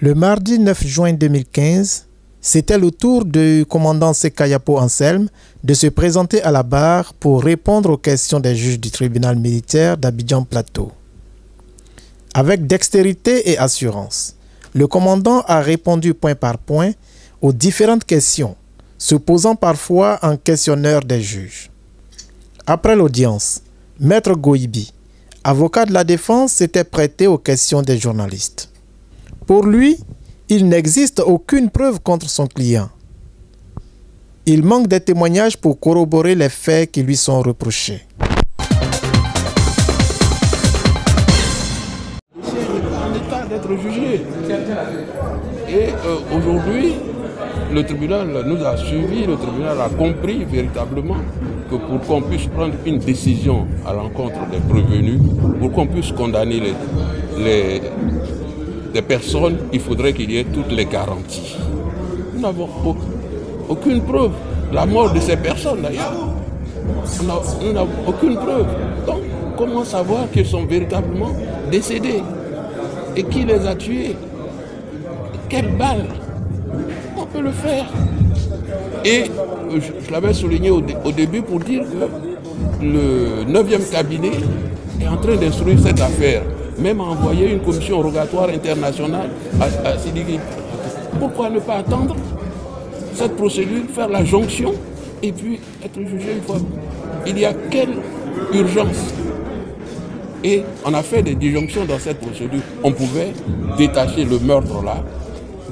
Le mardi 9 juin 2015, c'était le tour du commandant Seka Yapo Anselme de se présenter à la barre pour répondre aux questions des juges du tribunal militaire d'Abidjan Plateau. Avec dextérité et assurance, le commandant a répondu point par point aux différentes questions, se posant parfois en questionneur des juges. Après l'audience, Maître Goïbi, avocat de la défense, s'était prêté aux questions des journalistes. Pour lui, il n'existe aucune preuve contre son client. Il manque des témoignages pour corroborer les faits qui lui sont reprochés. C'est en état d'être jugé. Et aujourd'hui, le tribunal nous a suivis, le tribunal a compris véritablement que pour qu'on puisse prendre une décision à l'encontre des prévenus, pour qu'on puisse condamner les personnes, il faudrait qu'il y ait toutes les garanties. Nous n'avons aucune preuve. La mort de ces personnes d'ailleurs, nous n'avons aucune preuve. Donc, comment savoir qu'ils sont véritablement décédés? Et qui les a tués? Quelle balle? On peut le faire. Et je l'avais souligné au début pour dire que le 9e cabinet est en train d'instruire cette affaire, même à envoyer une commission rogatoire internationale à Sidiki. Pourquoi ne pas attendre cette procédure, faire la jonction et puis être jugé une fois? Il y a quelle urgence? Et on a fait des disjonctions dans cette procédure. On pouvait détacher le meurtre là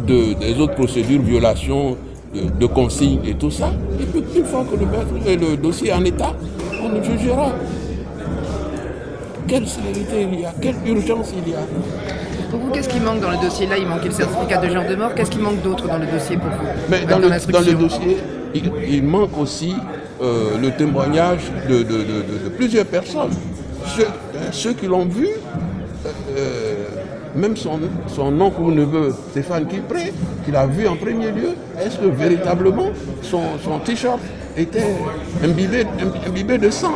des autres procédures, violations de consignes et tout ça. Et puis une fois que le dossier est en état, on le jugera. Quelle célérité il y a, quelle urgence il y a. Pour vous, qu'est-ce qui manque dans le dossier? Là, il manque le certificat de genre de mort. Qu'est-ce qui manque d'autre dans le dossier pour vous? Mais dans le dossier, il manque aussi le témoignage de plusieurs personnes. Ceux qui l'ont vu, même son oncle ou neveu, Stéphane Kipré, qui l'a vu en premier lieu, est-ce que véritablement son t-shirt était imbibé de sang?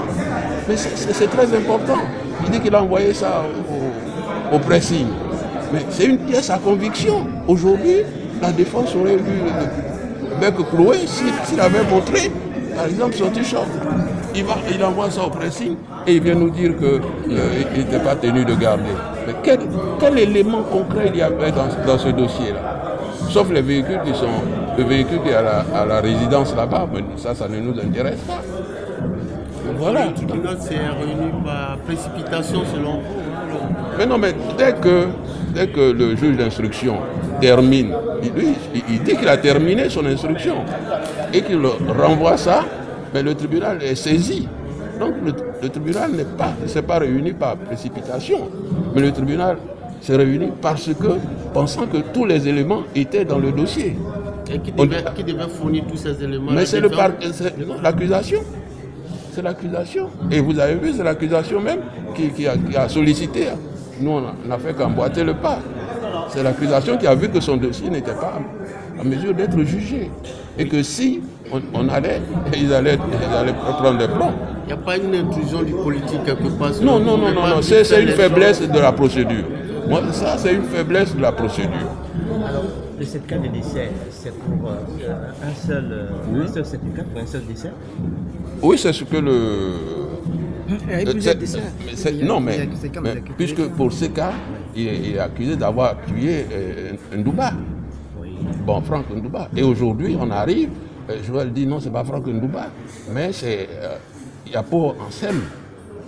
Mais c'est très important. Il dit qu'il a envoyé ça au pressing. Mais c'est une pièce à conviction. Aujourd'hui, la défense aurait eu le bec cloué s'il avait montré, par exemple, son t-shirt. Il envoie ça au pressing et il vient nous dire qu'il n'était pas tenu de garder. Mais quel élément concret il y avait dans ce dossier-là? Sauf les véhicules le véhicule qui est à la résidence là-bas, mais ça ne nous intéresse pas. Voilà. Le tribunal s'est réuni par précipitation selon vous. Mais non, mais dès que le juge d'instruction termine, il dit qu'il a terminé son instruction et qu'il renvoie ça, mais le tribunal est saisi. Donc le tribunal ne s'est pas réuni par précipitation, mais le tribunal s'est réuni parce que, pensant que tous les éléments étaient dans le dossier. Et qui devait fournir tous ces éléments? Mais c'est l'accusation. C'est l'accusation. Et vous avez vu, c'est l'accusation même qui a sollicité. Nous, on n'a fait qu'emboîter le pas. C'est l'accusation qui a vu que son dossier n'était pas en mesure d'être jugé. Et que si on allait, ils allaient prendre des plombs. Il n'y a pas une intrusion du politique quelque part? Non, c'est une faiblesse de la procédure. Moi, ça, c'est une faiblesse de la procédure. Alors, le certificat de décès, c'est pour un seul certificat, pour un seul décès? Oui, c'est ce que non, mais puisque pour ce cas, il est accusé d'avoir tué Ndouba. Bon, Franck Ndouba. Et aujourd'hui, on arrive, Joël dit non, c'est pas Franck Ndouba, mais c'est Yapo Anselme.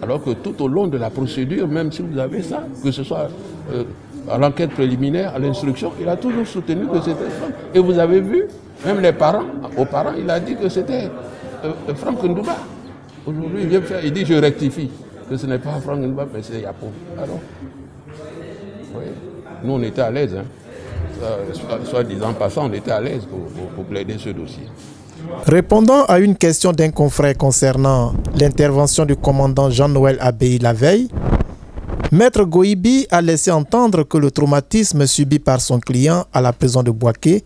Alors que tout au long de la procédure, même si vous avez ça, que ce soit à l'enquête préliminaire, à l'instruction, il a toujours soutenu que c'était Franck. Et vous avez vu, même aux parents, il a dit que c'était Franck Ndouba. Aujourd'hui, il dit je rectifie, que ce n'est pas Franck Ndouba, mais c'est Yapo. Alors, oui, nous on était à l'aise, hein. Soit disant passant, on était à l'aise pour plaider ce dossier. Répondant à une question d'un confrère concernant l'intervention du commandant Jean-Noël Abéi la veille, Maître Goïbi a laissé entendre que le traumatisme subi par son client à la prison de Bouaké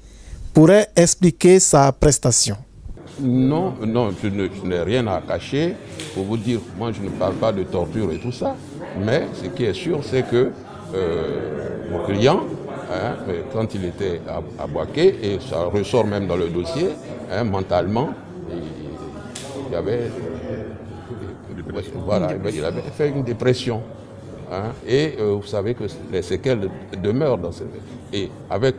pourrait expliquer sa prestation. Non, je n'ai rien à cacher pour vous dire. Moi, je ne parle pas de torture et tout ça. Mais ce qui est sûr, c'est que mon client hein, quand il était à Boaké, et ça ressort même dans le dossier, hein, mentalement, il avait fait une dépression. Hein, et vous savez que les séquelles demeurent dans ces... Et avec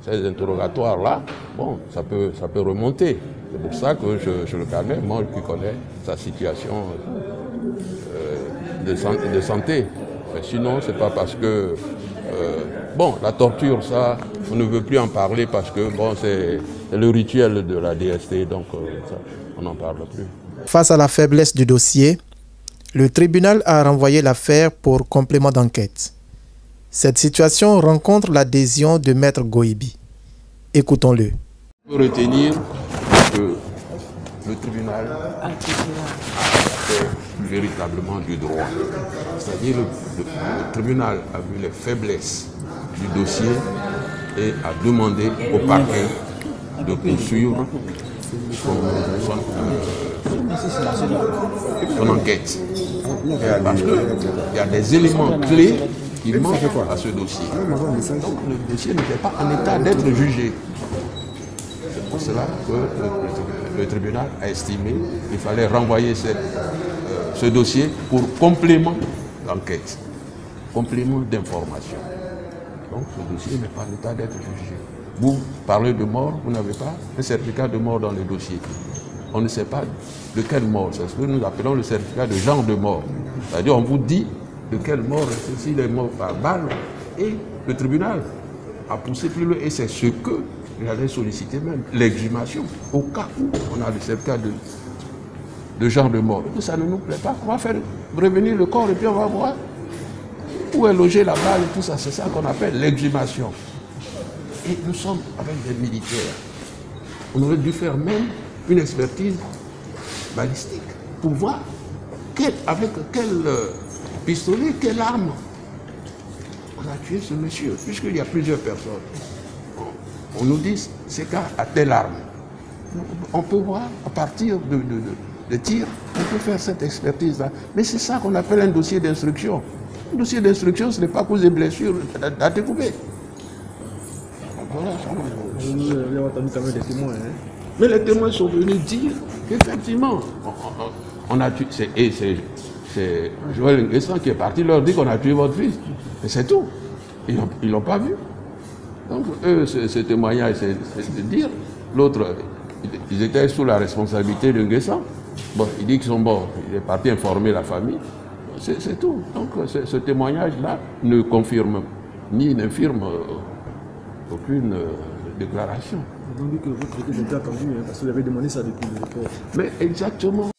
ces interrogatoires-là, bon, ça peut remonter. C'est pour ça que je le connais, moi qui connais sa situation de santé. Mais sinon, c'est pas parce que... bon, la torture, ça, on ne veut plus en parler parce que bon, c'est le rituel de la DST, donc ça, on n'en parle plus. Face à la faiblesse du dossier, le tribunal a renvoyé l'affaire pour complément d'enquête. Cette situation rencontre l'adhésion de Maître Goïbi. Écoutons-le. Il faut retenir que le tribunal a fait véritablement du droit. C'est-à-dire le tribunal a vu les faiblesses du dossier et a demandé au parquet de poursuivre son enquête. Parce qu'il y a des éléments clés qui manquent à ce dossier. Donc le dossier n'était pas en état d'être jugé. C'est pour cela que le tribunal a estimé qu'il fallait renvoyer ce dossier pour complément d'enquête, complément d'information. Donc ce dossier n'est pas en état d'être jugé. Vous parlez de mort, vous n'avez pas un certificat de mort dans le dossier. On ne sait pas de quelle mort, c'est ce que nous appelons le certificat de genre de mort. C'est-à-dire on vous dit de quelle mort, s'il est mort par balle, et le tribunal a poussé plus loin, et c'est ce que j'avais sollicité même, l'exhumation, au cas où on a le certificat de genre de mort. Et ça ne nous plaît pas, on va faire revenir le corps et puis on va voir où est logée la balle et tout ça, c'est ça qu'on appelle l'exhumation. Et nous sommes avec des militaires. On aurait dû faire même une expertise balistique pour voir avec quel pistolet, quelle arme on a tué ce monsieur, puisqu'il y a plusieurs personnes. On nous dit c'est qu'à telle arme. On peut voir à partir de tirs, on peut faire cette expertise-là. Mais c'est ça qu'on appelle un dossier d'instruction. Un dossier d'instruction, ce n'est pas cause des blessures à découper. Voilà. Nous avons entendu quand même des témoins. Hein? Mais les témoins sont venus dire qu'effectivement, on a tué. C'est Joël Nguessan qui est parti leur dire qu'on a tué votre fils. Et c'est tout. Ils ne l'ont pas vu. Donc, eux, ce témoignage, c'est de dire. L'autre, ils étaient sous la responsabilité de Nguessan. Bon, il dit qu'ils sont morts. Il est parti informer la famille. C'est tout. Donc, ce témoignage-là ne confirme ni n'infirme aucune déclaration. Vous dit que votre était attendu, hein, parce que vous avez demandé ça depuis le report. Mais exactement.